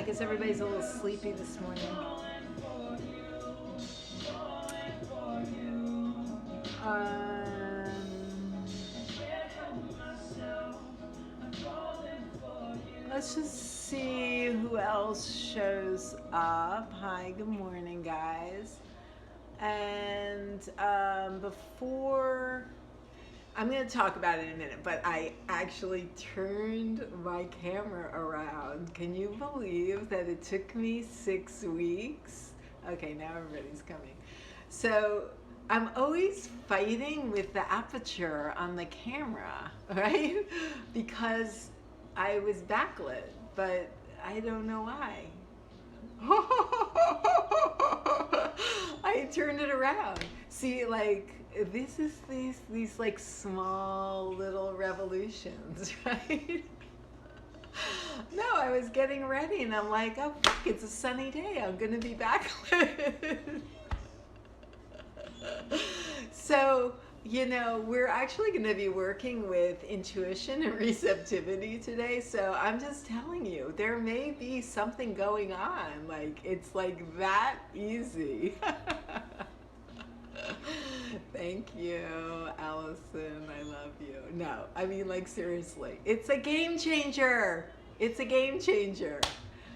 guess everybody's a little sleepy this morning. Um, let's just see who else shows up. Hi, good morning, guys. And before, I'm going to talk about it in a minute, but I actually turned my camera around. Can you believe that it took me 6 weeks? Okay, now everybody's coming. So I'm always fighting with the aperture on the camera, right? Because I was backlit, but I don't know why. I turned it around. See, like, this is these like small little revolutions, right? No, I was getting ready and I'm like, oh fuck, it's a sunny day. I'm gonna be backlit. So, you know, we're actually going to be working with intuition and receptivity today. So I'm just telling you, there may be something going on. Like, it's like that easy. Thank you, Allison. I love you. No, I mean, like, seriously, it's a game changer. It's a game changer.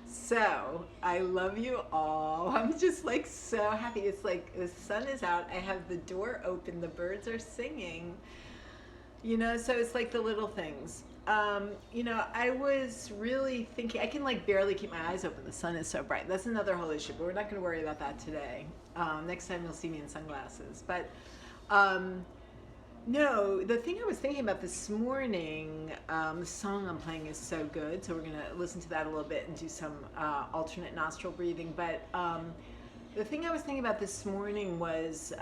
So, I love you all. I'm just like so happy. It's like the sun is out. I have the door open. The birds are singing. You know, so it's like the little things. You know, I was really thinking, I can like barely keep my eyes open. The sun is so bright. That's another whole issue, but we're not going to worry about that today. Next time you'll see me in sunglasses. But no, the thing I was thinking about this morning, the song I'm playing is so good, so we're going to listen to that a little bit and do some alternate nostril breathing. But the thing I was thinking about this morning was,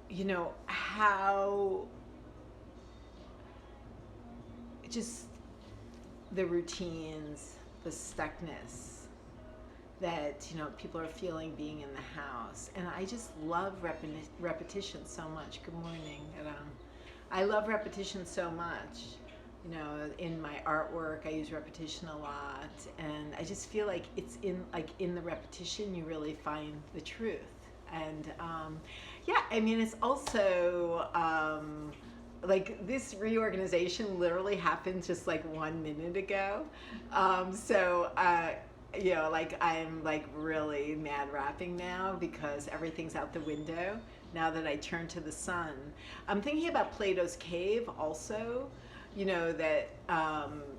you know, how just the routines, the stuckness that, you know, people are feeling being in the house. And I just love repetition so much. Good morning, Ram. I love repetition so much. You know, in my artwork, I use repetition a lot. And I just feel like it's in the repetition, you really find the truth. And yeah, I mean, it's also, like this reorganization literally happened just like 1 minute ago. You know, like I'm like really mad rapping now because everything's out the window now that I turn to the sun. I'm thinking about Plato's cave also, you know, that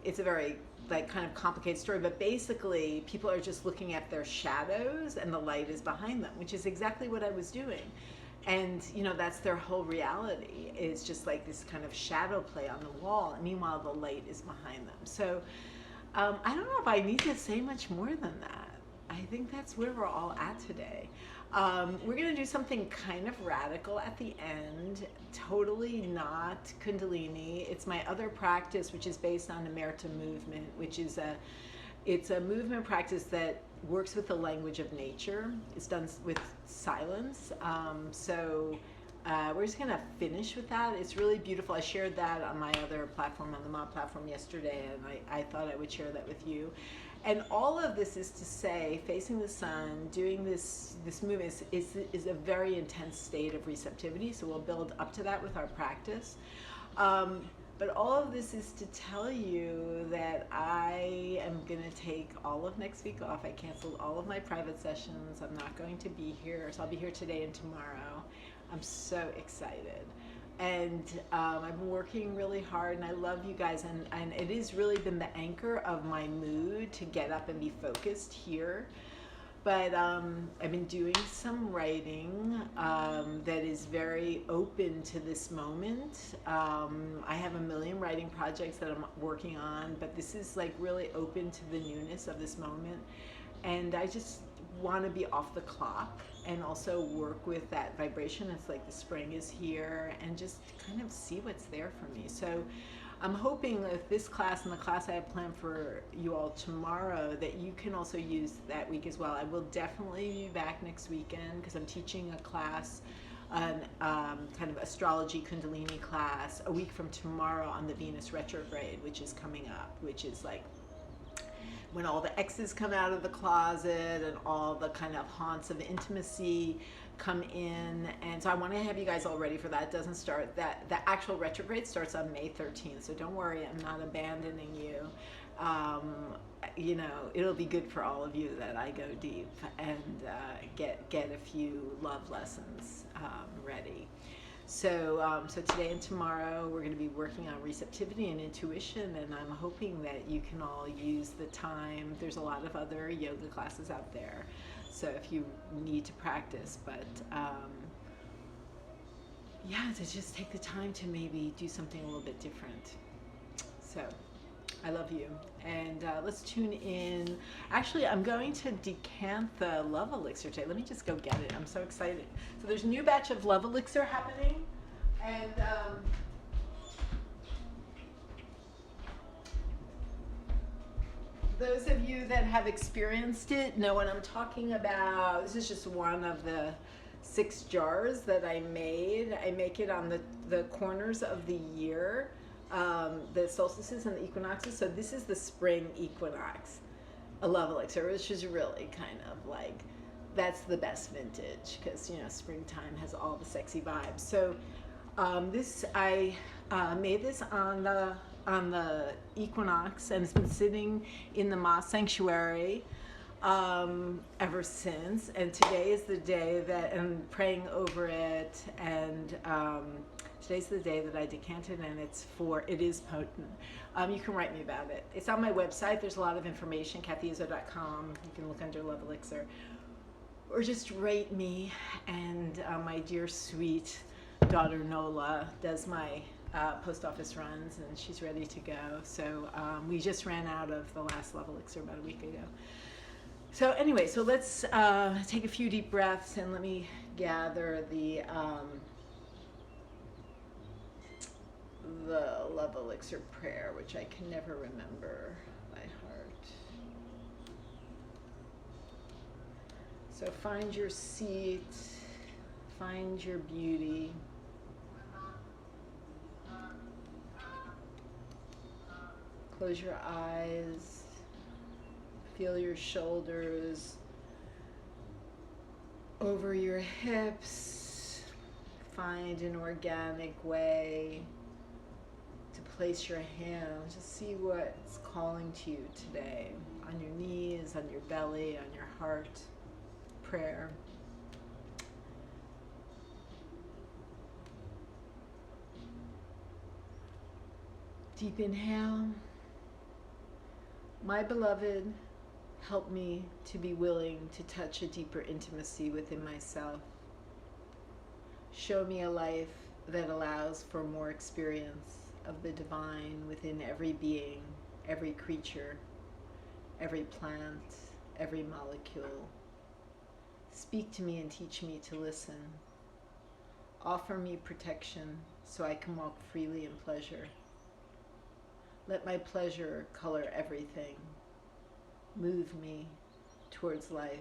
it's a very like kind of complicated story, but basically people are just looking at their shadows and the light is behind them, which is exactly what I was doing. And, you know, that's their whole reality, is just like this kind of shadow play on the wall. And meanwhile, the light is behind them. So I don't know if I need to say much more than that. I think that's where we're all at today. We're going to do something kind of radical at the end, totally not Kundalini. It's my other practice, which is based on Emerita movement, which is it's a movement practice that works with the language of nature. It's done with silence. We're just going to finish with that. It's really beautiful. I shared that on my other platform, on the Mod platform yesterday, and I thought I would share that with you. And all of this is to say, facing the sun, doing this movement is a very intense state of receptivity, so we'll build up to that with our practice. But all of this is to tell you that I am going to take all of next week off. I canceled all of my private sessions. I'm not going to be here, so I'll be here today and tomorrow. I'm so excited. And I've been working really hard, and I love you guys. And it has really been the anchor of my mood to get up and be focused here. But I've been doing some writing that is very open to this moment. I have a million writing projects that I'm working on, but this is like really open to the newness of this moment. And I just want to be off the clock and also work with that vibration. It's like the spring is here, and just kind of see what's there for me. So I'm hoping that this class and the class I have planned for you all tomorrow, that you can also use that week as well. I will definitely be back next weekend because I'm teaching a class, an kind of astrology Kundalini class, a week from tomorrow on the Venus retrograde, which is coming up, which is like when all the exes come out of the closet and all the kind of haunts of intimacy come in. And so I want to have you guys all ready for that. It doesn't start, that the actual retrograde starts on May 13th, so don't worry, I'm not abandoning you. You know, it'll be good for all of you that I go deep and get a few love lessons ready. So today and tomorrow we're going to be working on receptivity and intuition, and I'm hoping that you can all use the time. There's a lot of other yoga classes out there, so if you need to practice, but yeah, to just take the time to maybe do something a little bit different. So I love you, and let's tune in. Actually, I'm going to decant the love elixir today. Let me just go get it. I'm so excited. So there's a new batch of love elixir happening, and those of you that have experienced it know what I'm talking about. This is just one of the 6 jars that I made. I make it on the corners of the year. The solstices and the equinoxes. So this is the spring equinox, a love elixir, which is really kind of like, that's the best vintage, because you know springtime has all the sexy vibes. So this I made this on the equinox, and it's been sitting in the Ma sanctuary ever since. And today is the day that I'm praying over it, and today's the day that I decanted, and it is potent. You can write me about it. It's on my website. There's a lot of information, KatheIzzo.com. You can look under Love Elixir. Or just rate me, and my dear sweet daughter Nola does my post office runs, and she's ready to go. So we just ran out of the last Love Elixir about a week ago. So anyway, so let's take a few deep breaths, and let me gather the love elixir prayer, which I can never remember by heart. So find your seat, find your beauty. Close your eyes, feel your shoulders over your hips. Find an organic way to place your hands. Just see what's calling to you today. On your knees, on your belly, on your heart. Prayer. Deep inhale. My beloved, help me to be willing to touch a deeper intimacy within myself. Show me a life that allows for more experience of the divine within every being, every creature, every plant, every molecule. Speak to me and teach me to listen. Offer me protection so I can walk freely in pleasure. Let my pleasure color everything. Move me towards life.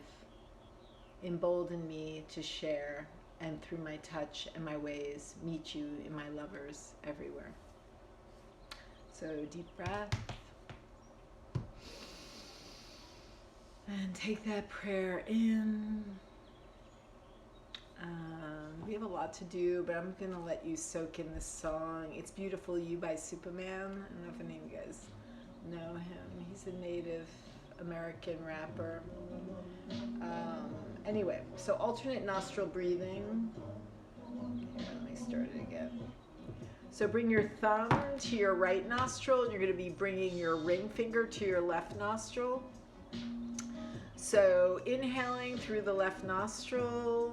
Embolden me to share, and through my touch and my ways, meet you in my lovers everywhere. So deep breath. And take that prayer in. We have a lot to do, but I'm going to let you soak in this song. It's Beautiful You by Superman. I don't know if any of you guys know him. He's a Native American rapper. Anyway, so alternate nostril breathing. Here, let me start it again. So bring your thumb to your right nostril, and you're going to be bringing your ring finger to your left nostril. So inhaling through the left nostril,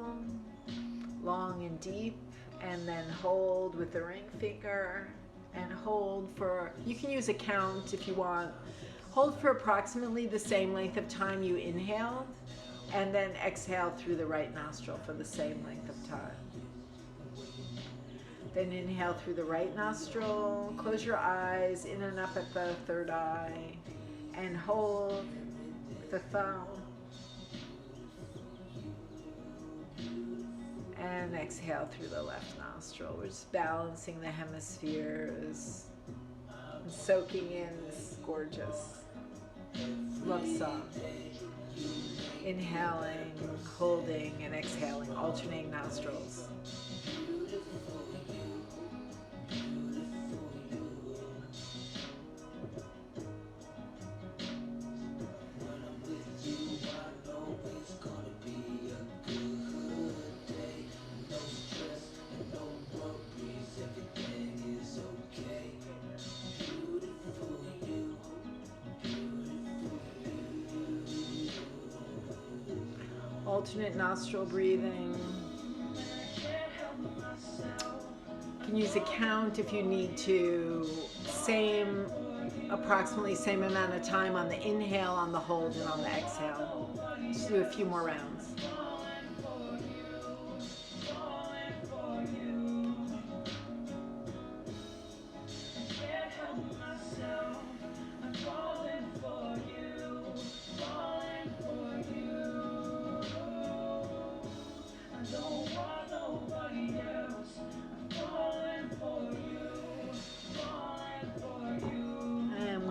long and deep, and then hold with the ring finger, and hold for, you can use a count if you want, hold for approximately the same length of time you inhaled, and then exhale through the right nostril for the same length of time. Then inhale through the right nostril, close your eyes in and up at the third eye, and hold with the thumb. And exhale through the left nostril. We're just balancing the hemispheres and soaking in this gorgeous Love song. Inhaling, holding, and exhaling, alternating nostrils. Alternate nostril breathing. You can use a count if you need to. Approximately same amount of time on the inhale, on the hold, and on the exhale. Just do a few more rounds.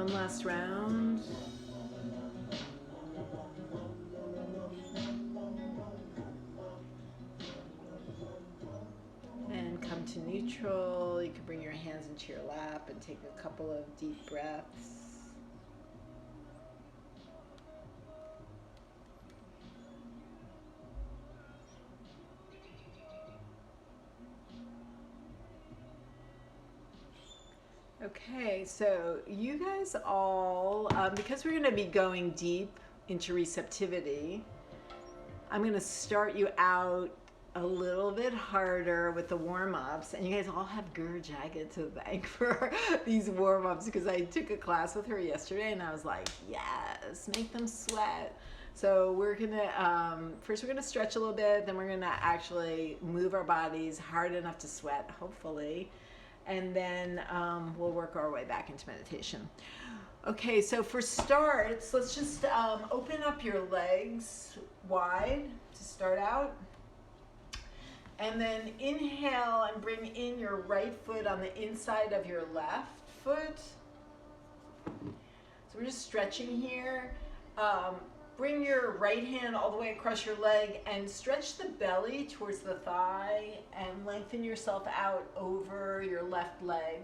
Last round. And come to neutral. You can bring your hands into your lap and take a couple of deep breaths. Okay, so you guys all, because we're going to be going deep into receptivity, I'm going to start you out a little bit harder with the warm-ups, and you guys all have Guru Jagat to thank for these warm-ups, because I took a class with her yesterday and I was like, yes, make them sweat. So we're gonna, first we're gonna stretch a little bit, then we're gonna actually move our bodies hard enough to sweat, hopefully. And then we'll work our way back into meditation. Okay, so for starts, let's just open up your legs wide to start out. And then inhale and bring in your right foot on the inside of your left foot. So we're just stretching here. Bring your right hand all the way across your leg and stretch the belly towards the thigh and lengthen yourself out over your left leg.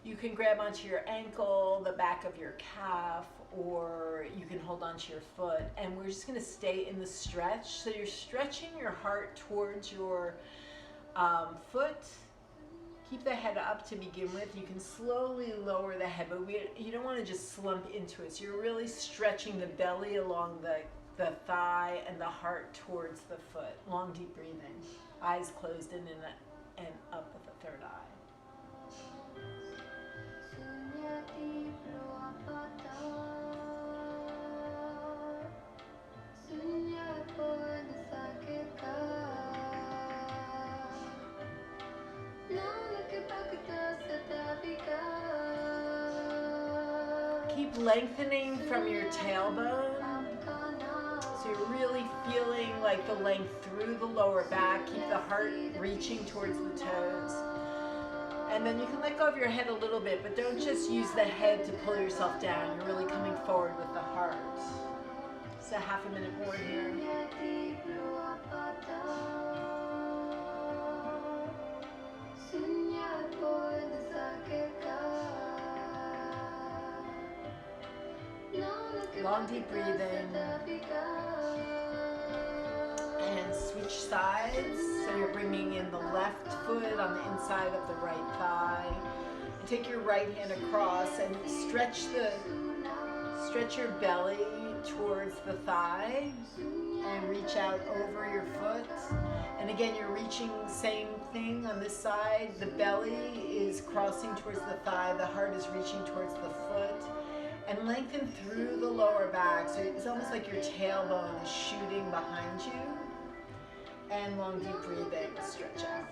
You can grab onto your ankle, the back of your calf, or you can hold onto your foot. And we're just going to stay in the stretch. So you're stretching your heart towards your foot. Keep the head up to begin with. You can slowly lower the head, but you don't want to just slump into it. So you're really stretching the belly along the thigh and the heart towards the foot. Long, deep breathing. Eyes closed in and up at the third eye. Keep lengthening from your tailbone. So you're really feeling like the length through the lower back. Keep the heart reaching towards the toes. And then you can let go of your head a little bit, but don't just use the head to pull yourself down. You're really coming forward with the heart. So half a minute more here. Long deep breathing. And switch sides. So you're bringing in the left foot on the inside of the right thigh. And take your right hand across and stretch your belly towards the thigh and reach out over your foot. And again, you're reaching, same thing on this side. The belly is crossing towards the thigh. The heart is reaching towards the foot. And lengthen through the lower back. So it's almost like your tailbone is shooting behind you. And long deep breathing, stretch out.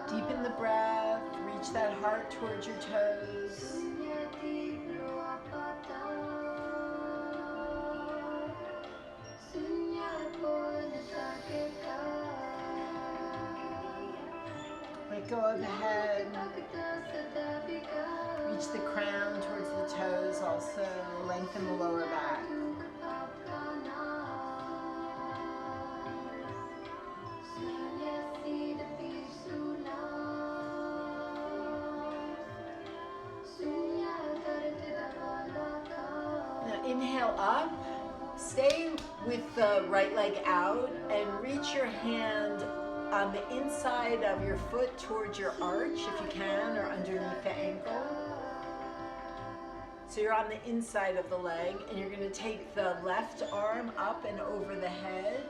Deepen the breath, reach that heart towards your toes. go of the head. Reach the crown towards the toes also. Lengthen the lower back. Now inhale up. Stay with the right leg out and reach your hand on the inside of your foot towards your arch if you can, or underneath the ankle. So you're on the inside of the leg, and you're going to take the left arm up and over the head.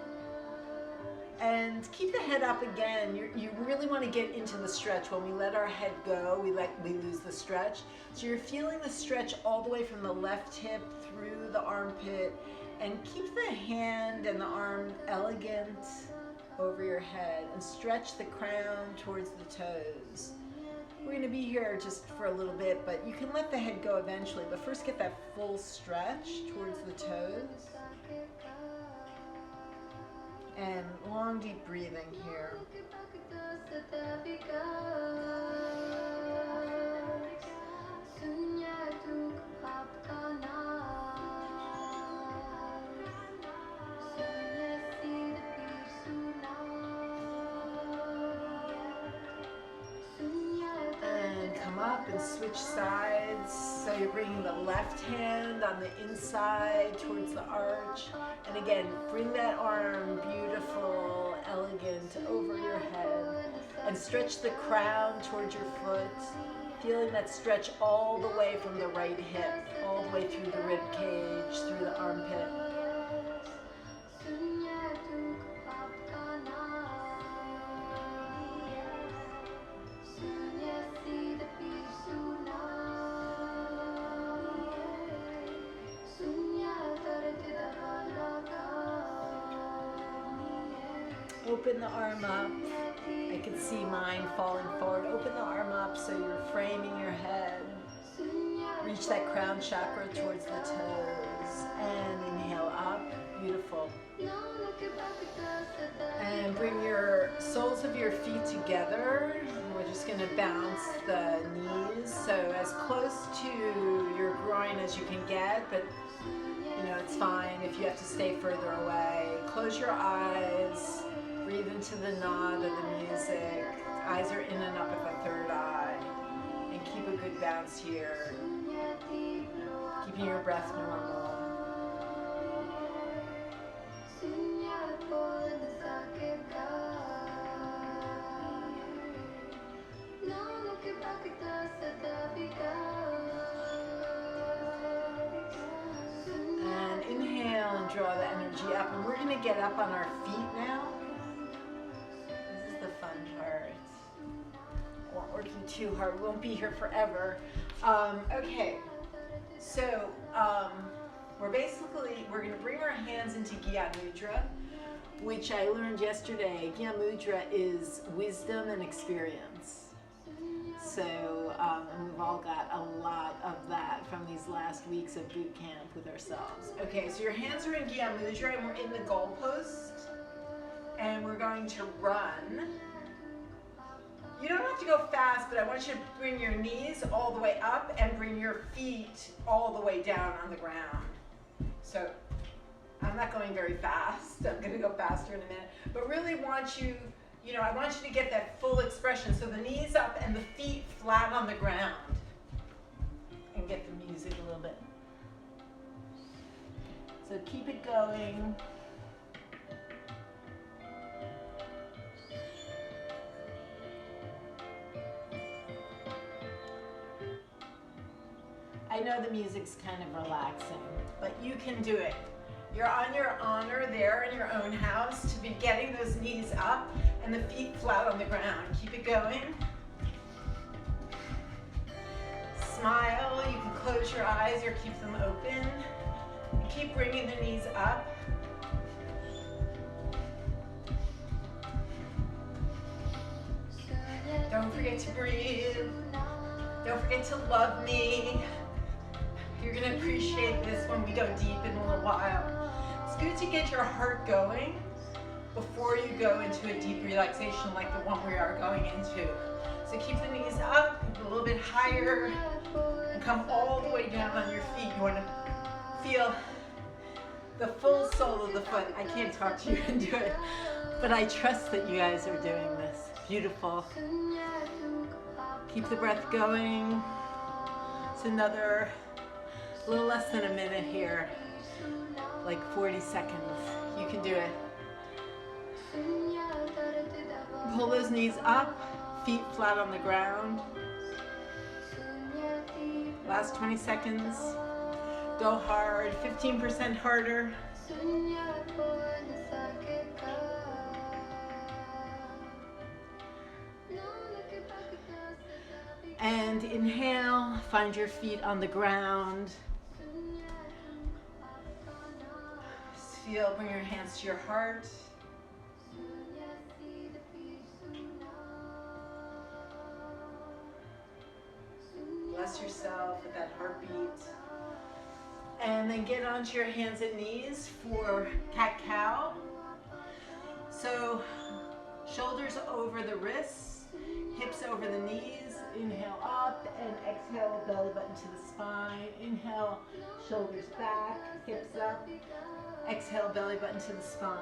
And keep the head up again. You really want to get into the stretch. When we let our head go, we lose the stretch. So you're feeling the stretch all the way from the left hip through the armpit, and keep the hand and the arm elegant over your head, and stretch the crown towards the toes. We're going to be here just for a little bit, but you can let the head go eventually, but first get that full stretch towards the toes. And long deep breathing here. Up and switch sides. So you're bringing the left hand on the inside towards the arch, and again bring that arm beautiful, elegant over your head, and stretch the crown towards your foot, feeling that stretch all the way from the right hip, all the way through the rib cage, through the armpit. Open the arm up. I can see mine falling forward. Open the arm up so you're framing your head. Reach that crown chakra towards the toes. And inhale up. Beautiful. And bring your soles of your feet together. We're just going to bounce the knees. So as close to your groin as you can get, but you know, it's fine if you have to stay further away. Close your eyes. Breathe into the nod of the music. Eyes are in and up at the third eye. And keep a good bounce here. Keeping your breath normal. And inhale and draw the energy up. And we're going to get up on our feet now. Working too hard. We won't be here forever. Okay, so we're going to bring our hands into Gyan Mudra, which I learned yesterday. Gyan Mudra is wisdom and experience. So, and we've all got a lot of that from these last weeks of boot camp with ourselves. Okay, so your hands are in Gyan Mudra, and we're in the goalpost, and we're going to run. You don't have to go fast, but I want you to bring your knees all the way up and bring your feet all the way down on the ground. So I'm not going very fast. I'm going to go faster in a minute. But really want you, I want you to get that full expression. So the knees up and the feet flat on the ground. And get the music a little bit. So keep it going. I know the music's kind of relaxing, but you can do it. You're on your honor there in your own house to be getting those knees up and the feet flat on the ground. Keep it going. Smile. You can close your eyes or keep them open. Keep bringing the knees up. Don't forget to breathe. Don't forget to love me. You're going to appreciate this when we go deep in a little while. It's good to get your heart going. before you go into a deep relaxation like the one we are going into. So keep the knees up, a little bit higher, and come all the way down on your feet. You want to feel the full sole of the foot. I can't talk to you and do it, but I trust that you guys are doing this. Beautiful. Keep the breath going. It's another little less than a minute here, like 40 seconds. You can do it. Pull those knees up, feet flat on the ground. Last 20 seconds. Go hard, 15% harder. And inhale, find your feet on the ground. Feel, bring your hands to your heart. Bless yourself with that heartbeat. And then get onto your hands and knees for cat-cow. So shoulders over the wrists, hips over the knees. Inhale up and exhale, belly button to the spine. Inhale, shoulders back, hips up. Exhale, belly button to the spine.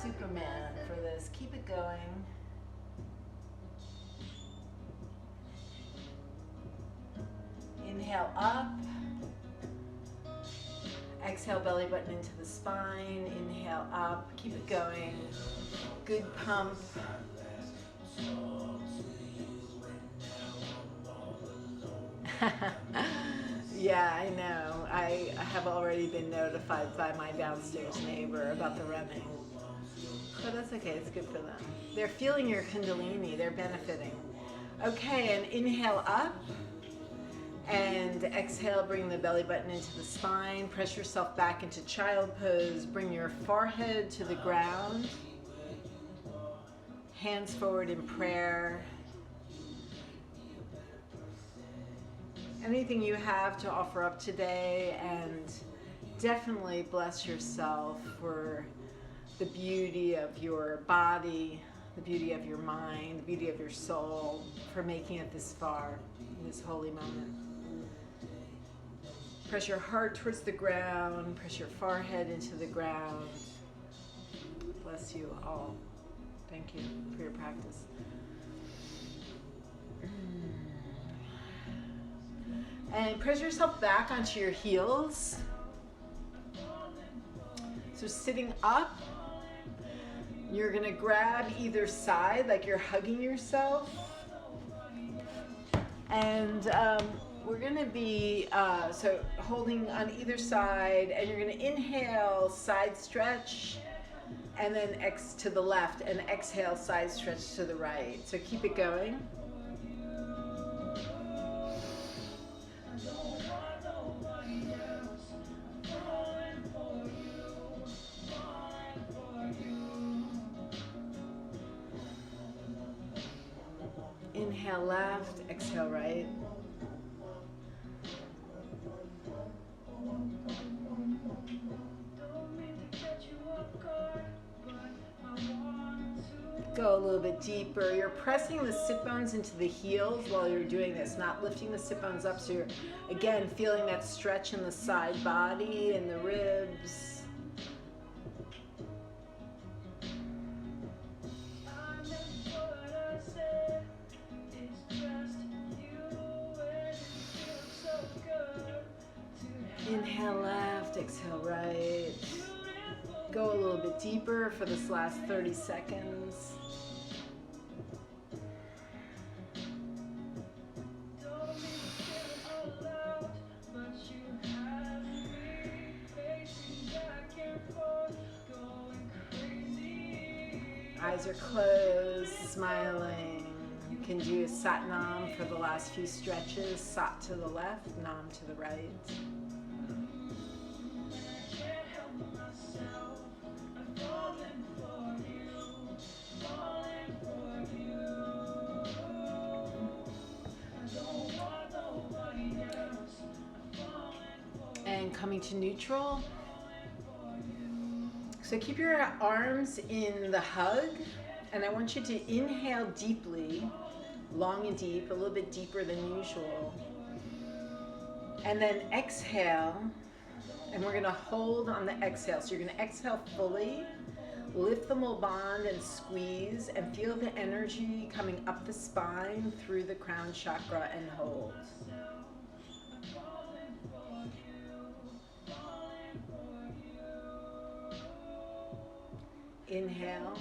Superman for this. Keep it going. Inhale up. Exhale, belly button into the spine. Inhale up. Keep it going. Good pump. Yeah, I know. I have already been notified by my downstairs neighbor about the running. But that's okay, it's good for them. They're feeling your Kundalini, they're benefiting. Okay, and inhale up. And exhale, bring the belly button into the spine. Press yourself back into child pose. Bring your forehead to the ground. Hands forward in prayer. Anything you have to offer up today, and definitely bless yourself for the beauty of your body, the beauty of your mind, the beauty of your soul, for making it this far in this holy moment. Press your heart towards the ground, press your forehead into the ground. Bless you all. Thank you for your practice. And press yourself back onto your heels. So sitting up, you're gonna grab either side like you're hugging yourself. And we're gonna be so holding on either side, and you're gonna inhale, side stretch, and then X to the left, and exhale, side stretch to the right. So keep it going. Inhale left, exhale right. Go a little bit deeper. You're pressing the sit bones into the heels while you're doing this, not lifting the sit bones up. So you're, again, feeling that stretch in the side body and the ribs. Inhale left, exhale right. Go a little bit deeper for this last 30 seconds. Eyes are closed, smiling. You can do a Sat Nam for the last few stretches. Sat to the left, Nam to the right. And coming to neutral. So keep your arms in the hug, and I want you to inhale deeply, long and deep, a little bit deeper than usual. And then exhale, and we're gonna hold on the exhale. So you're gonna exhale fully, lift the mulband and squeeze, and feel the energy coming up the spine through the crown chakra and hold. Inhale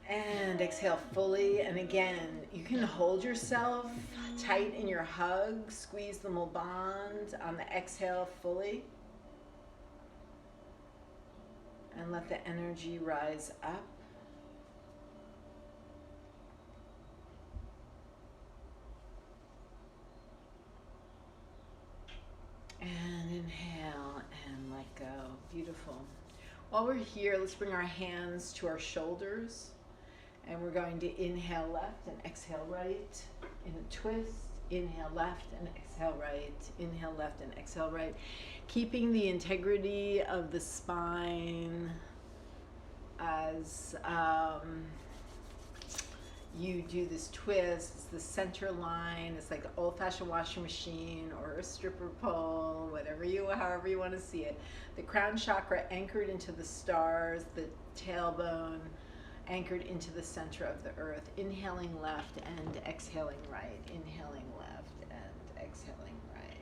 and exhale fully, and again you can hold yourself tight in your hug, squeeze the mulband on the exhale fully, and let the energy rise up. And inhale and let go. Beautiful. While we're here, let's bring our hands to our shoulders, and we're going to inhale left and exhale right in a twist. Inhale left and exhale right. Inhale left and exhale right. Keeping the integrity of the spine as you do this twist. It's the center line. It's like an old-fashioned washing machine or a stripper pole, however you want to see it. The crown chakra anchored into the stars, the tailbone anchored into the center of the earth. Inhaling left and exhaling right. Inhaling left and exhaling right.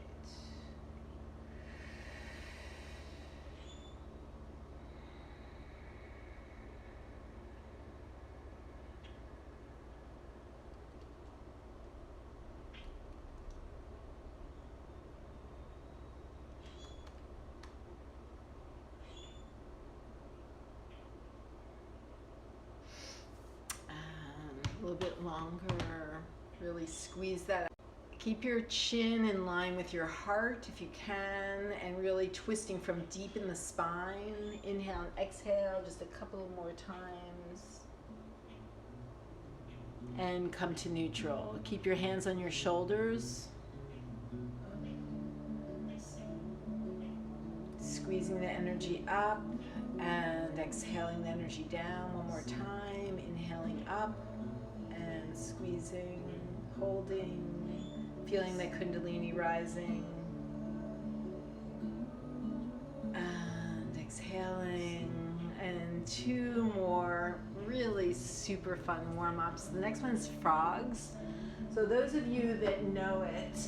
A little bit longer, really squeeze that out. Keep your chin in line with your heart if you can, and really twisting from deep in the spine. Inhale and exhale just a couple more times. And come to neutral. Keep your hands on your shoulders. Squeezing the energy up and exhaling the energy down one more time. Inhaling up. Squeezing, holding, feeling the Kundalini rising, and exhaling, and two more really super fun warm-ups. The next one's frogs. So those of you that know it,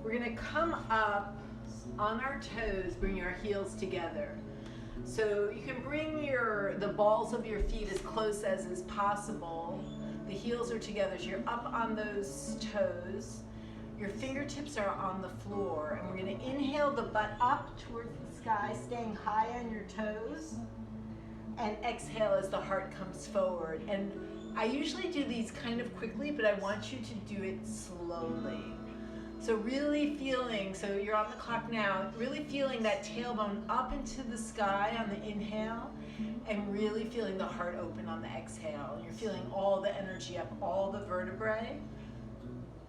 we're gonna come up on our toes, bring our heels together. So you can bring the balls of your feet as close as is possible. The heels are together, so you're up on those toes. Your fingertips are on the floor, and we're gonna inhale the butt up towards the sky, staying high on your toes, and exhale as the heart comes forward. And I usually do these kind of quickly, but I want you to do it slowly. So really feeling, so you're on the clock now, really feeling that tailbone up into the sky on the inhale, and really feeling the heart open on the exhale. And you're feeling all the energy up, all the vertebrae,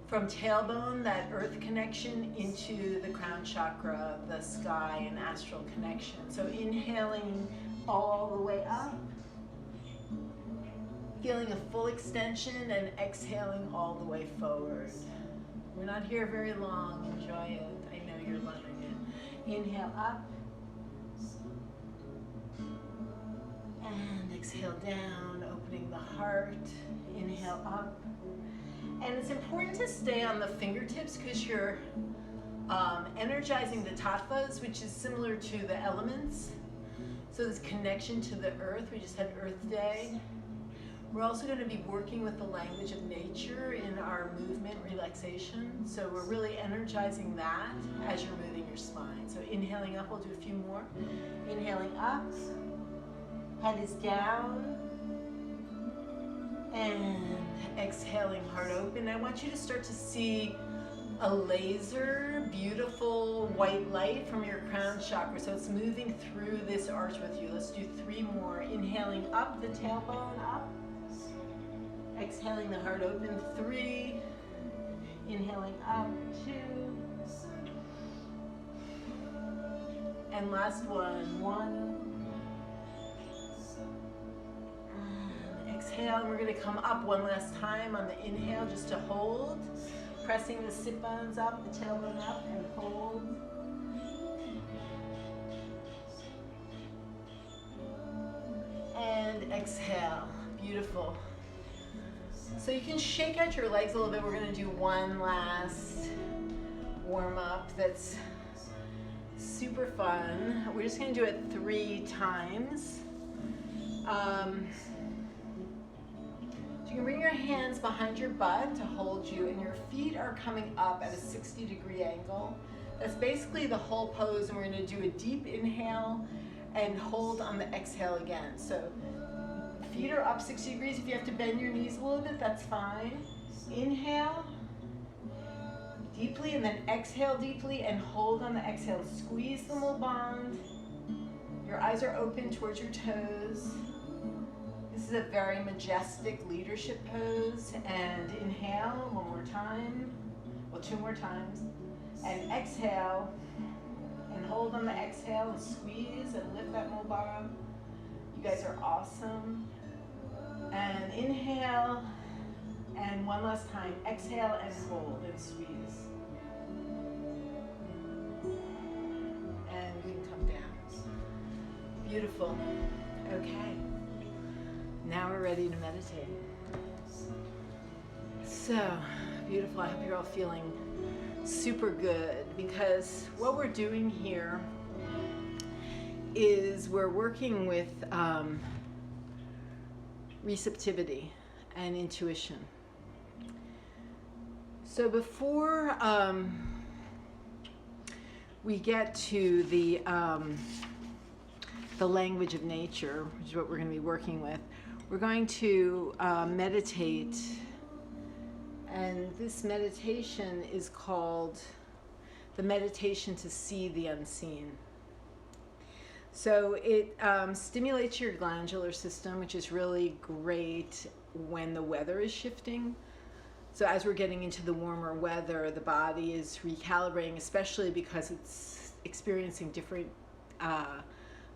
from tailbone, that earth connection, into the crown chakra, the sky and astral connection. So inhaling all the way up, feeling a full extension, and exhaling all the way forward. We're not here very long. Enjoy it. I know you're loving it. Inhale up. And exhale down, opening the heart. Inhale up. And it's important to stay on the fingertips because you're energizing the tattvas, which is similar to the elements. So this connection to the earth. We just had Earth Day. We're also going to be working with the language of nature in our movement relaxation. So we're really energizing that as you're moving your spine. So inhaling up, we'll do a few more. Inhaling up. Head is down. And exhaling, heart open. I want you to start to see a laser, beautiful white light from your crown chakra. So it's moving through this arch with you. Let's do 3 more. Inhaling up, the tailbone up. Exhaling, the heart open, 3. Inhaling up, 2. And last one, 1. Exhale, and we're going to come up one last time on the inhale just to hold. Pressing the sit bones up, the tailbone up, and hold. And exhale. Beautiful. So you can shake out your legs a little bit. We're going to do one last warm-up that's super fun. We're just going to do it 3 times. You can bring your hands behind your butt to hold you, and your feet are coming up at a 60-degree angle. That's basically the whole pose, and we're going to do a deep inhale and hold on the exhale again. So feet are up 60 degrees. If you have to bend your knees a little bit, that's fine. Inhale deeply, and then exhale deeply, and hold on the exhale. Squeeze the little bond. Your eyes are open towards your toes. This is a very majestic leadership pose. And inhale 1 more time, well, 2 more times, and exhale, and hold on the exhale, and squeeze and lift that little bottom. You guys are awesome. And inhale, and one last time, exhale and hold and squeeze. And we can come down. Beautiful. Okay. Now we're ready to meditate. So beautiful. I hope you're all feeling super good, because what we're doing here is we're working with receptivity and intuition. So before we get to the language of nature, which is what we're going to be working with, we're going to meditate, and this meditation is called the meditation to see the unseen. So it stimulates your glandular system, which is really great when the weather is shifting. So as we're getting into the warmer weather, the body is recalibrating, especially because it's experiencing different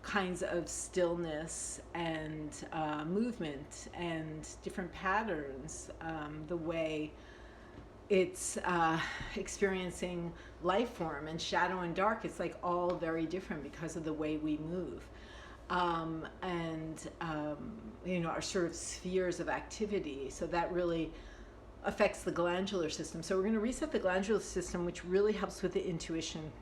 kinds of stillness and movement and different patterns, the way it's experiencing life form and shadow and dark. It's like all very different because of the way we move, and you know, our sort of spheres of activity. So that really affects the glandular system. So we're going to reset the glandular system, which really helps with the intuition.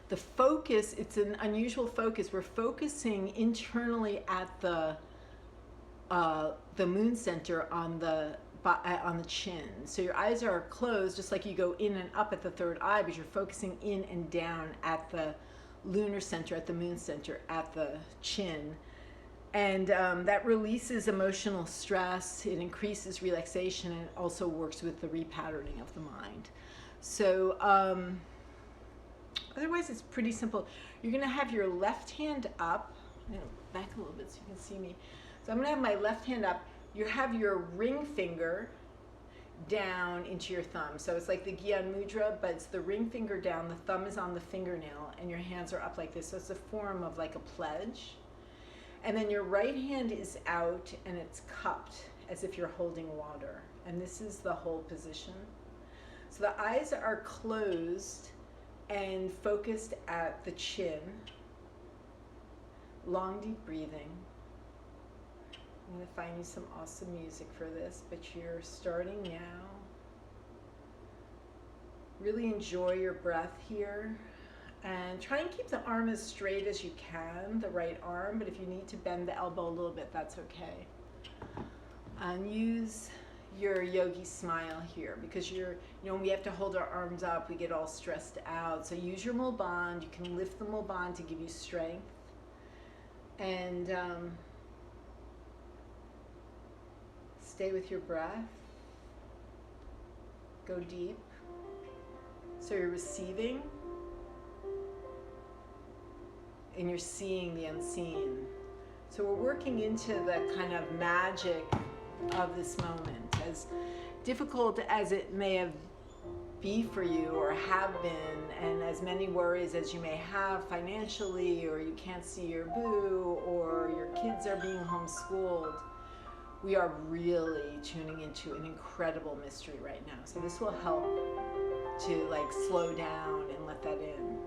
The focus, it's an unusual focus. We're focusing internally at the moon center on the chin. So your eyes are closed, just like you go in and up at the third eye, but you're focusing in and down at the lunar center, at the moon center, at the chin. And that releases emotional stress, it increases relaxation, and it also works with the repatterning of the mind. So otherwise it's pretty simple. You're going to have your left hand up. I'm going to back a little bit so you can see me. So I'm going to have my left hand up. You have your ring finger down into your thumb. So it's like the Gyan Mudra, but it's the ring finger down, the thumb is on the fingernail, and your hands are up like this. So it's a form of like a pledge. And then your right hand is out and it's cupped as if you're holding water. And this is the whole position. So the eyes are closed and focused at the chin. Long, deep breathing. I'm going to find you some awesome music for this, but you're starting now. Really enjoy your breath here. And try and keep the arm as straight as you can, the right arm, but if you need to bend the elbow a little bit, that's okay. And use your yogi smile here, because when we have to hold our arms up, we get all stressed out. So use your Mulband. You can lift the Mulband to give you strength. And stay with your breath. Go deep. So you're receiving and you're seeing the unseen. So we're working into the kind of magic of this moment. As difficult as it may have be for you or have been, and as many worries as you may have financially, or you can't see your boo, or your kids are being homeschooled, we are really tuning into an incredible mystery right now. So this will help to like slow down and let that in.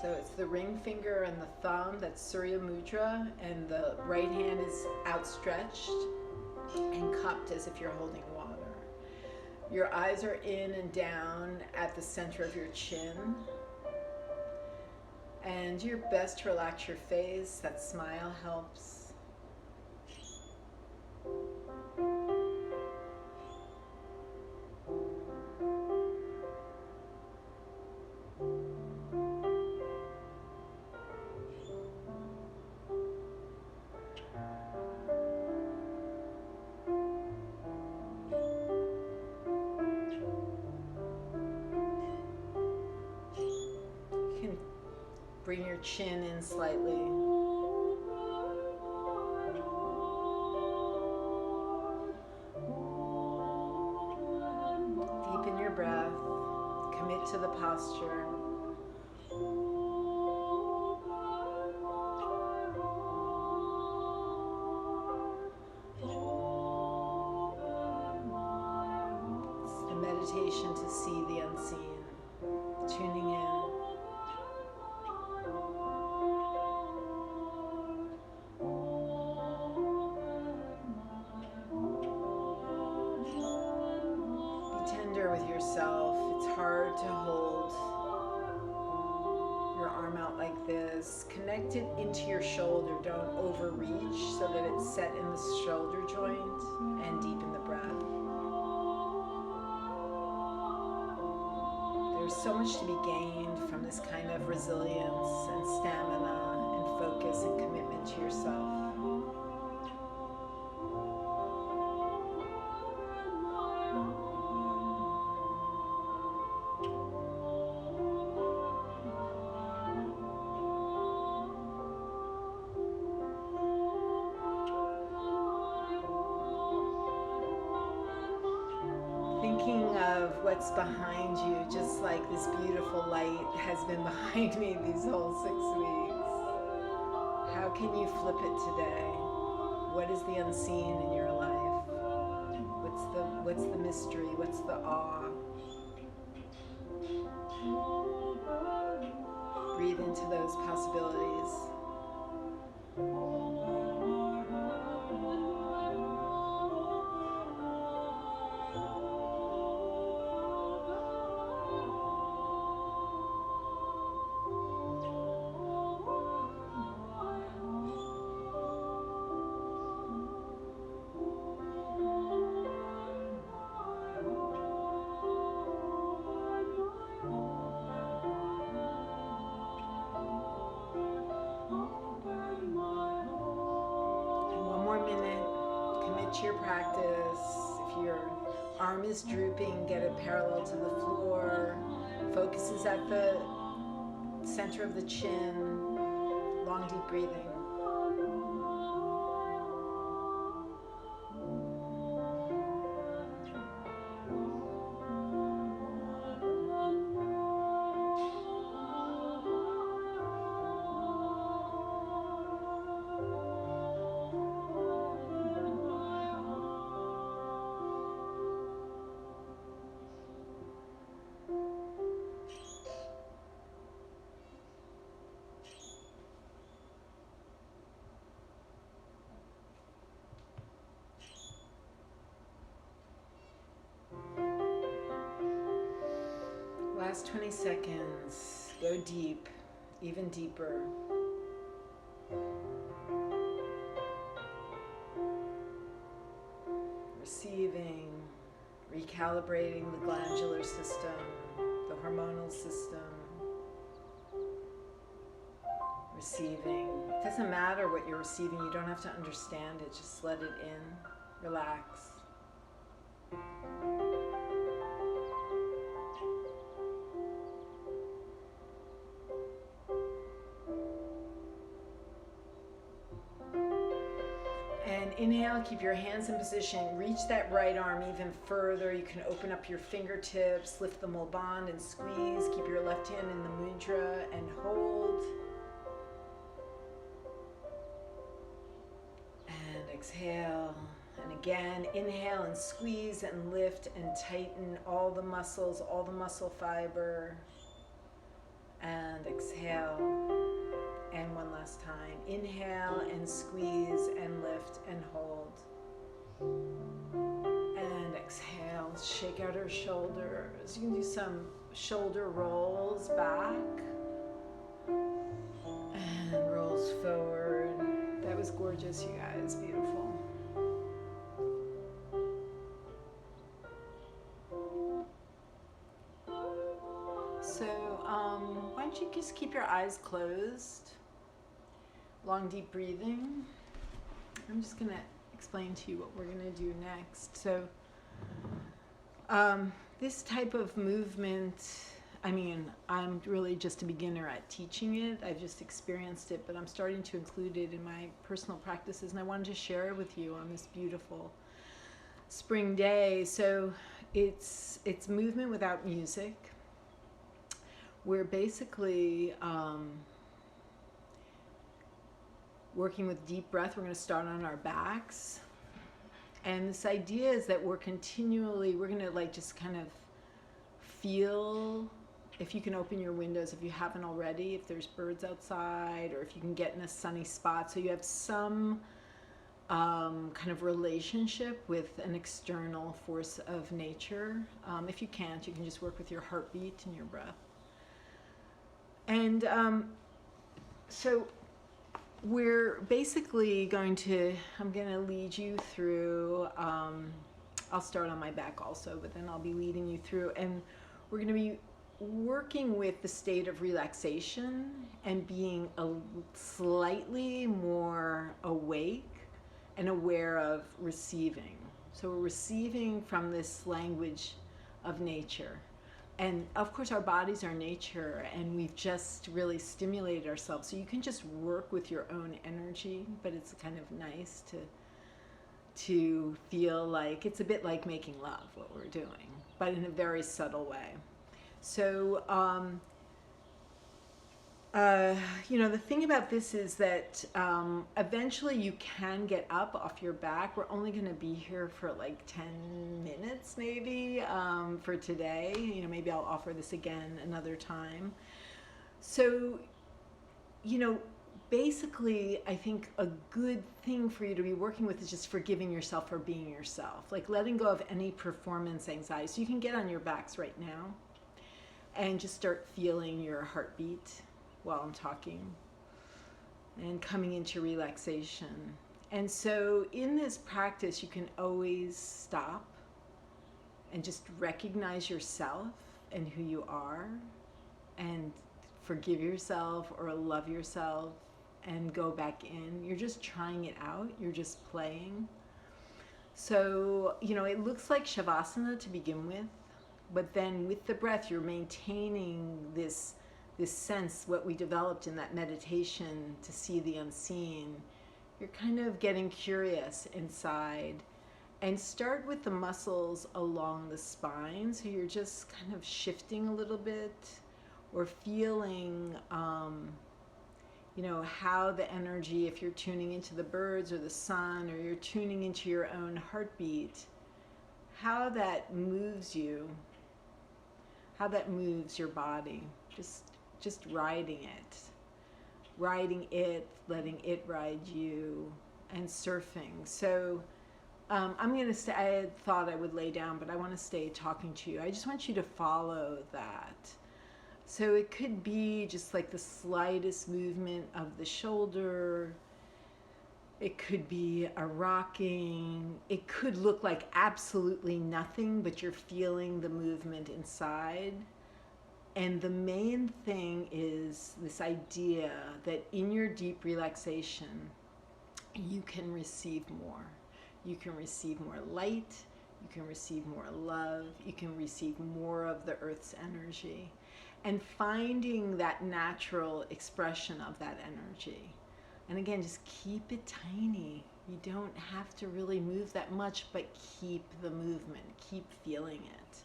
So it's the ring finger and the thumb, that's Surya Mudra, and the right hand is outstretched and cupped as if you're holding water. Your eyes are in and down at the center of your chin. And do your best to relax your face. That smile helps. Bring your chin in slightly. Deepen your breath. Commit to the posture. It's the meditation to see the unseen. Tuning in. With yourself. It's hard to hold your arm out like this. Connect it into your shoulder. Don't overreach so that it's set in the shoulder joint, and deepen the breath. There's so much to be gained from this kind of resilience and stamina and focus and commitment to yourself. Thinking of what's behind you, just like this beautiful light has been behind me these whole 6 weeks. How can you flip it today? What is the unseen in your life? What's the mystery? What's the awe? Breathe into those possibilities. To your practice. If your arm is drooping, get it parallel to the floor. Focus is at the center of the chin. Long, deep breathing. Last 20 seconds. Go deep, even deeper. Receiving. calibrating the glandular system, the hormonal system, receiving. It doesn't matter what you're receiving, you don't have to understand it, just let it in, relax. And inhale, keep your hands in position, reach that right arm even further. You can open up your fingertips, lift the mulband and squeeze. Keep your left hand in the mudra and hold. And exhale. And again, inhale and squeeze and lift and tighten all the muscles, all the muscle fiber. And exhale. And one last time. Inhale and squeeze and lift and hold. And exhale. Shake out our shoulders. You can do some shoulder rolls back. And rolls forward. That was gorgeous, you guys. Beautiful. So, why don't you just keep your eyes closed? Long, deep breathing. I'm just going to explain to you what we're going to do next. So, this type of movement, I mean, I'm really just a beginner at teaching it. I've just experienced it, but I'm starting to include it in my personal practices, and I wanted to share it with you on this beautiful spring day. So, it's movement without music. We're basically working with deep breath. We're going to start on our backs. And this idea is that we're going to like just kind of feel, if you can open your windows, if you haven't already, if there's birds outside, or if you can get in a sunny spot, so you have some kind of relationship with an external force of nature. If you can't, you can just work with your heartbeat and your breath. And so we're basically I'm going to lead you through, I'll start on my back also, but then I'll be leading you through, and we're going to be working with the state of relaxation and being slightly more awake and aware of receiving. So we're receiving from this language of nature. And of course our bodies are nature, and we've just really stimulated ourselves. So you can just work with your own energy, but it's kind of nice to feel like it's a bit like making love, what we're doing, but in a very subtle way. So, the thing about this is that eventually you can get up off your back. We're only going to be here for like 10 minutes maybe for today. Maybe I'll offer this again another time. So, basically I think a good thing for you to be working with is just forgiving yourself for being yourself, like letting go of any performance anxiety. So you can get on your backs right now and just start feeling your heartbeat while I'm talking and coming into relaxation. And so in this practice, you can always stop and just recognize yourself and who you are, and forgive yourself or love yourself and go back in. You're just trying it out. You're just playing. So, it looks like Shavasana to begin with, but then with the breath, you're maintaining this sense, what we developed in that meditation to see the unseen. You're kind of getting curious inside, and start with the muscles along the spine. So you're just kind of shifting a little bit, or feeling, how the energy, if you're tuning into the birds or the sun, or you're tuning into your own heartbeat, how that moves you, how that moves your body. Just riding it, letting it ride you, and surfing. So I'm going to stay. I had thought I would lay down, but I want to stay talking to you. I just want you to follow that. So it could be just like the slightest movement of the shoulder. It could be a rocking. It could look like absolutely nothing, but you're feeling the movement inside. And the main thing is this idea that in your deep relaxation, you can receive more. You can receive more light. You can receive more love. You can receive more of the earth's energy. And finding that natural expression of that energy. And again, just keep it tiny. You don't have to really move that much, but keep the movement. Keep feeling it.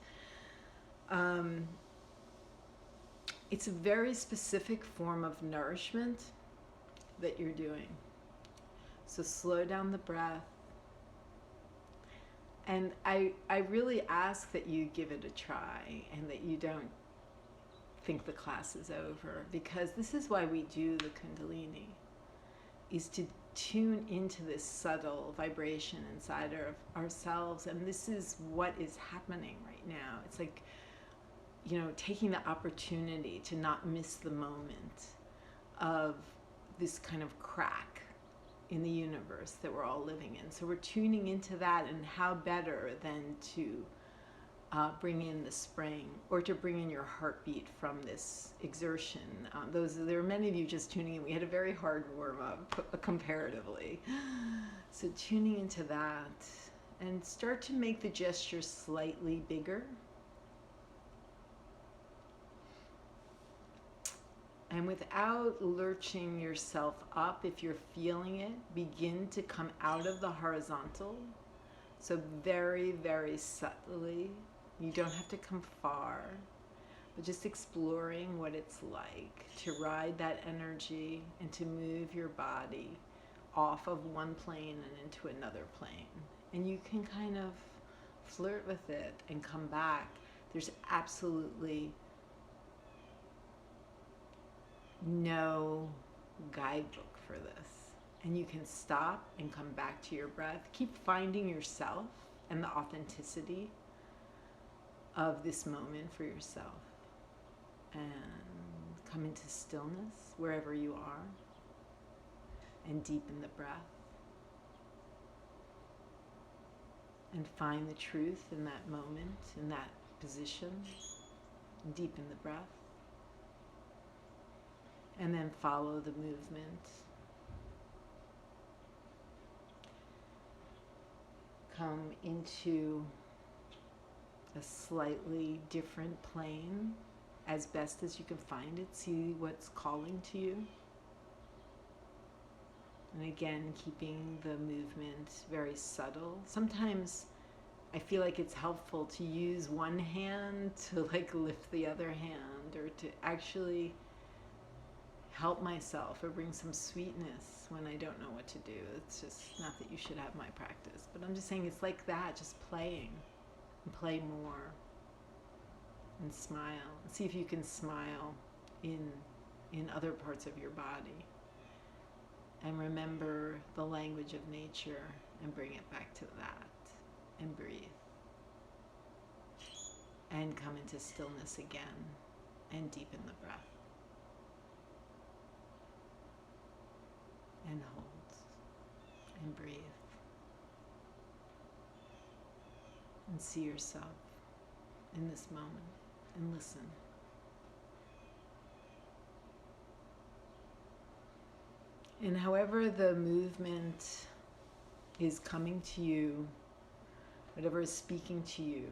It's a very specific form of nourishment that you're doing. So slow down the breath. And I really ask that you give it a try and that you don't think the class is over, because this is why we do the Kundalini, is to tune into this subtle vibration inside of ourselves. And this is what is happening right now. It's like, taking the opportunity to not miss the moment of this kind of crack in the universe that we're all living in. So we're tuning into that, and how better than to bring in the spring, or to bring in your heartbeat from this exertion. There are many of you just tuning in. We had a very hard warm-up comparatively. So tuning into that, and start to make the gesture slightly bigger. And without lurching yourself up, if you're feeling it, begin to come out of the horizontal. So very, very subtly. You don't have to come far, but just exploring what it's like to ride that energy and to move your body off of one plane and into another plane. And you can kind of flirt with it and come back. There's absolutely no guidebook for this. And you can stop and come back to your breath. Keep finding yourself and the authenticity of this moment for yourself. And come into stillness wherever you are. And deepen the breath. And find the truth in that moment, in that position. And deepen the breath. And then follow the movement. Come into a slightly different plane as best as you can find it. See what's calling to you. And again, keeping the movement very subtle. Sometimes I feel like it's helpful to use one hand to lift the other hand, or to actually help myself or bring some sweetness when I don't know what to do. It's just not that you should have my practice, but I'm just saying it's like that, just playing, and play more, and smile. See if you can smile in other parts of your body, and remember the language of nature and bring it back to that, and breathe, and come into stillness again, and deepen the breath. And hold, and breathe, and see yourself in this moment, and listen. And however the movement is coming to you, whatever is speaking to you,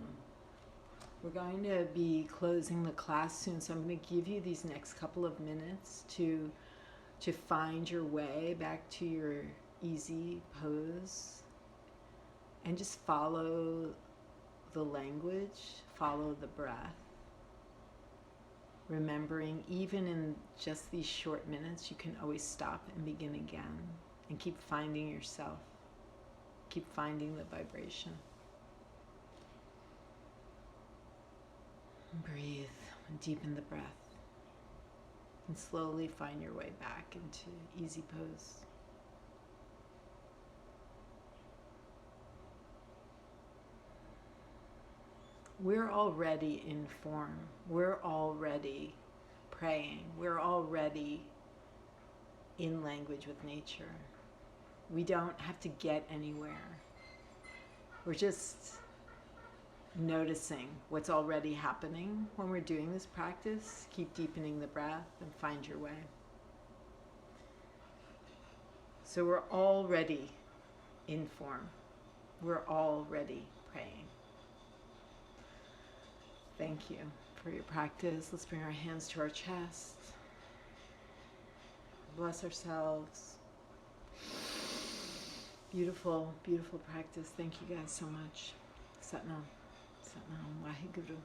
we're going to be closing the class soon, so I'm going to give you these next couple of minutes to find your way back to your easy pose, and just follow the language, follow the breath, remembering even in just these short minutes you can always stop and begin again, and keep finding yourself, keep finding the vibration. Breathe and deepen the breath. And slowly find your way back into easy pose. We're already in form. We're already praying. We're already in language with nature. We don't have to get anywhere. We're just noticing what's already happening when we're doing this practice. Keep deepening the breath and find your way. So we're already in form. We're already praying. Thank you for your practice. Let's bring our hands to our chest. Bless ourselves. Beautiful, beautiful practice. Thank you guys so much. Satnam. Satnam. Waheguru.